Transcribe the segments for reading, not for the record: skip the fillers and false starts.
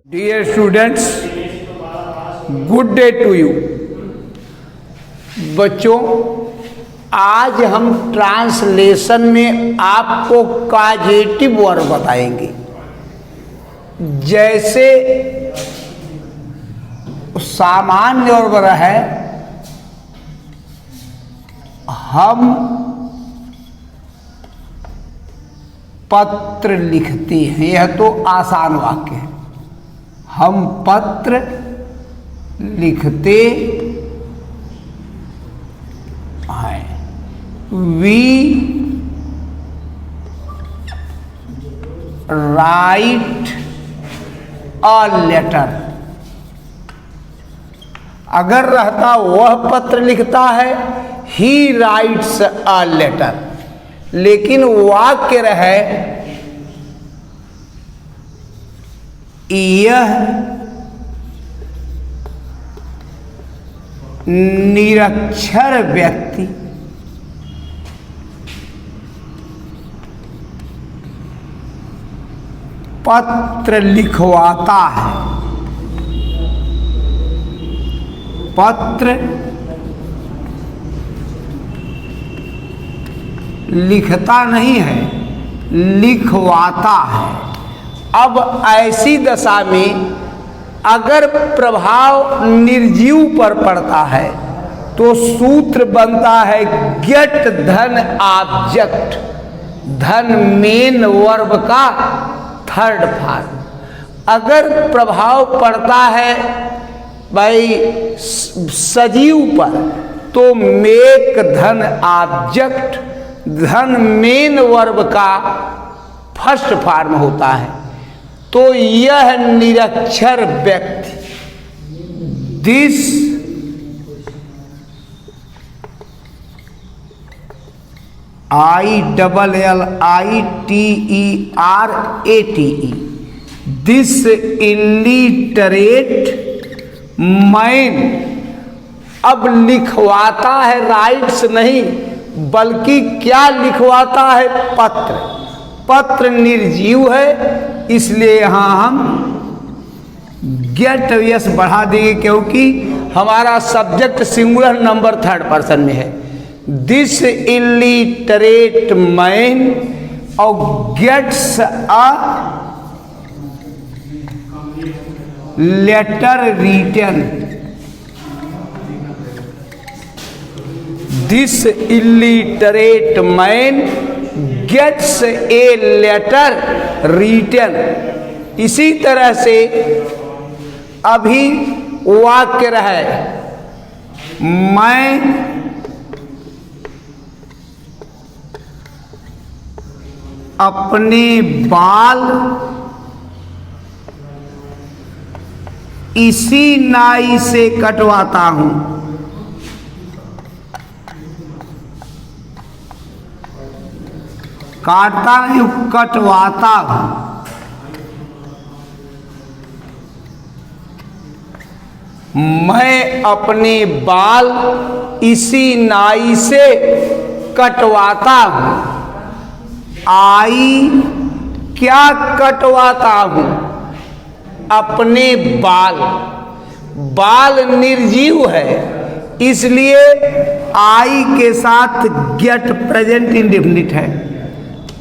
Dear students, good day to you. बच्चों, आज हम ट्रांसलेशन में आपको कॉजेटिव वर्ब बताएंगे। जैसे सामान्य वर्ब है, हम पत्र लिखते हैं, यह तो आसान वाक्य है। हम पत्र लिखते हैं। We write a letter. अगर रहता वह पत्र लिखता है, ही राइट्स अ लेटर। लेकिन वाक्य रहे यह निरक्षर व्यक्ति पत्र लिखवाता है। पत्र लिखता नहीं है, लिखवाता है। अब ऐसी दशा में अगर प्रभाव निर्जीव पर पड़ता है तो सूत्र बनता है गेट धन ऑब्जेक्ट, धन मेन वर्ब का थर्ड फॉर्म। अगर प्रभाव पड़ता है भाई सजीव पर तो मेक धन ऑब्जेक्ट, धन मेन वर्ब का फर्स्ट फॉर्म होता है। तो यह निरक्षर व्यक्ति, this ILLITERATE, this illiterate man. अब लिखवाता है, राइट्स नहीं बल्कि क्या लिखवाता है, पत्र। पत्र निर्जीव है, इसलिए यहां हम गेट यस बढ़ा देंगे क्योंकि हमारा subject singular number third person में है। दिस इलिटरेट मैन और gets a letter written. This illiterate man gets a letter written. इसी तरह से अभी वाक्य रहे, मैं अपने बाल इसी नाई से कटवाता हूं। काटता नहीं, कटवाता हूं। मैं अपने बाल इसी नाई से कटवाता हूं। आई क्या कटवाता हूं, अपने बाल। बाल निर्जीव है, इसलिए आई के साथ गेट प्रेजेंट इंडेफिनिट है।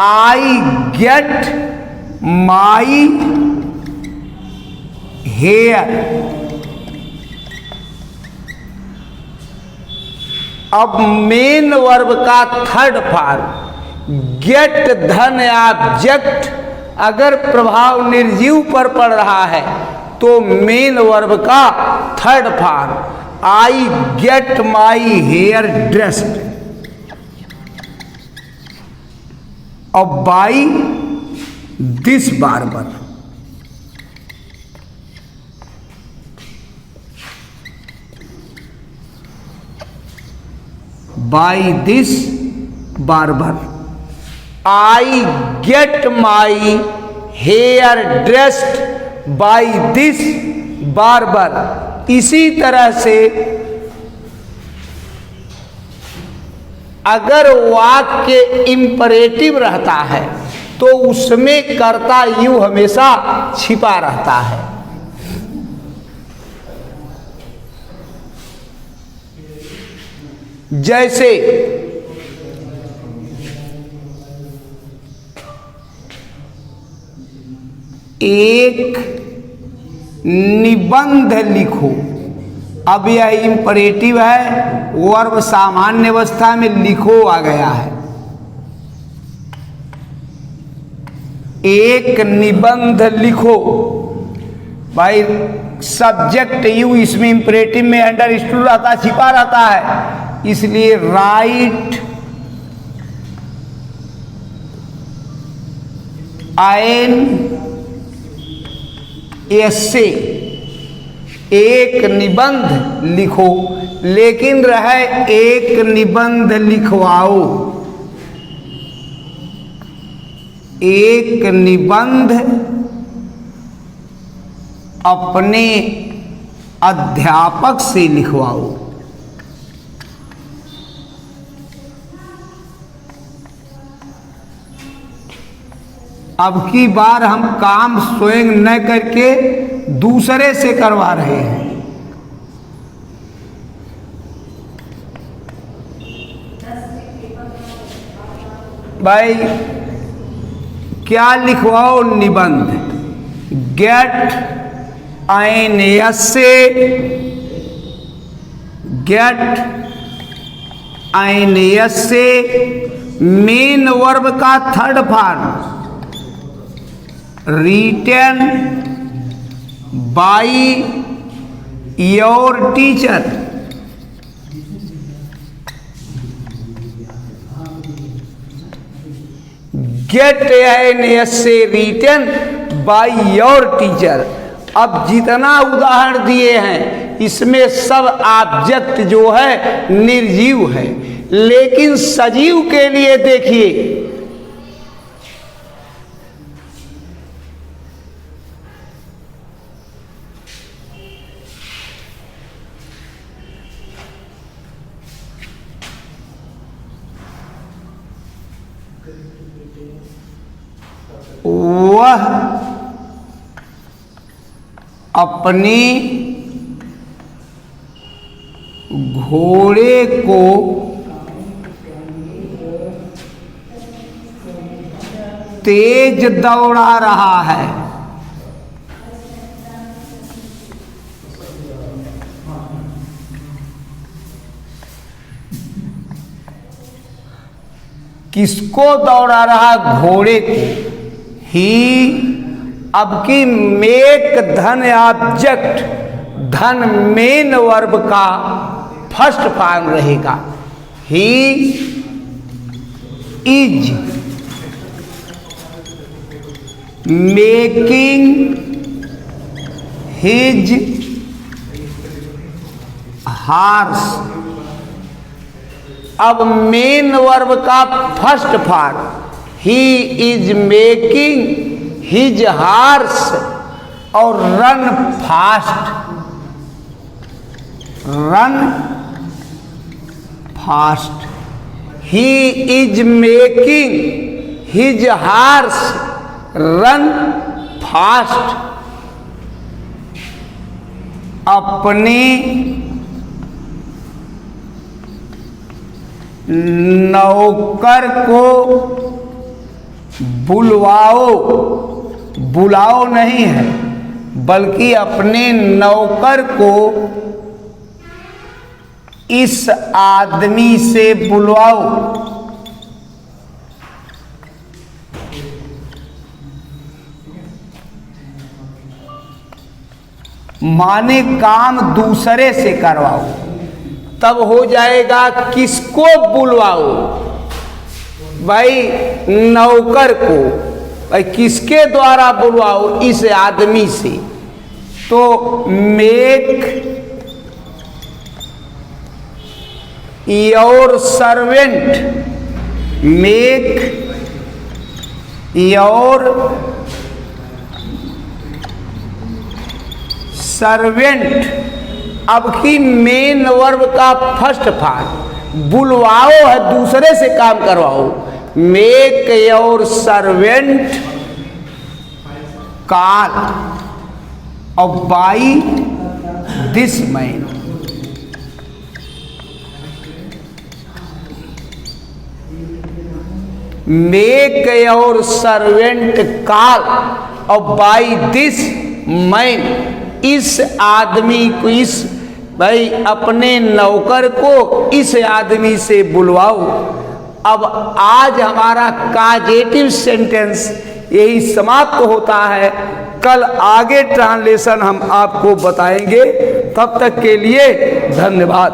I get my hair. अब मेन वर्ब का थर्ड फॉर्म गेट धन ऑब्जेक्ट। अगर प्रभाव निर्जीव पर पड़ रहा है तो मेन वर्ब का third form I get my hair dressed. और by this barber. By this barber. I get my hair dressed by this barber. इसी तरह से अगर वाक्य इंपरेटिव रहता है तो उसमें कर्ता यू हमेशा छिपा रहता है। जैसे एक निबंध लिखो, अब यह इंपरेटिव है, वर्ब सामान्य अवस्था में लिखो आ गया है। एक निबंध लिखो, भाई सब्जेक्ट यू इसमें इंपरेटिव में अंडरस्टूड रहता, छिपा रहता है, इसलिए राइट एन एसे, एक निबंध लिखो, लेकिन रहे एक निबंध लिखवाओ, एक निबंध अपने अध्यापक से लिखवाओ। अब की बार हम काम स्वयं न करके दूसरे से करवा रहे हैं। भाई क्या लिखवाओ? निबंध। Get an essay, get an essay main verb का third form, written by your teacher. Get an essay written by your teacher. अब जितना उदाहरण दिए हैं इसमें सब ऑब्जेक्ट जो है निर्जीव है, लेकिन सजीव के लिए देखिए, वह अपने घोड़े को तेज दौड़ा रहा है। किसको दौड़ा रहा? घोड़े को। ही, अब की मेक धन ऑब्जेक्ट, धन मेन वर्ब का फर्स्ट फॉर्म रहेगा। He is making his horse. अब मेन वर्ब का first form, he is making his horse और run fast, run fast. He is making his horse run fast. अपने नौकर को बुलवाओ, बुलाओ नहीं है बल्कि अपने नौकर को इस आदमी से बुलवाओ। माने काम दूसरे से करवाओ, तब हो जाएगा किसको बुलवाओ? भाई नौकर को। भाई किसके द्वारा बुलवाओ? इस आदमी से। तो make your servant, make your servant. अब की मेन वर्ब का फर्स्ट फॉर्म, बुलवाओ है दूसरे से काम करवाओ, मेक योर सर्वेंट कॉल और by this man. Make your servant call और बाई दिस मैन, इस आदमी को, इस भाई अपने नौकर को इस आदमी से बुलवाओ। अब आज हमारा काजेटिव सेंटेंस यही समाप्त होता है। कल आगे ट्रांसलेशन हम आपको बताएंगे। तब तक के लिए धन्यवाद।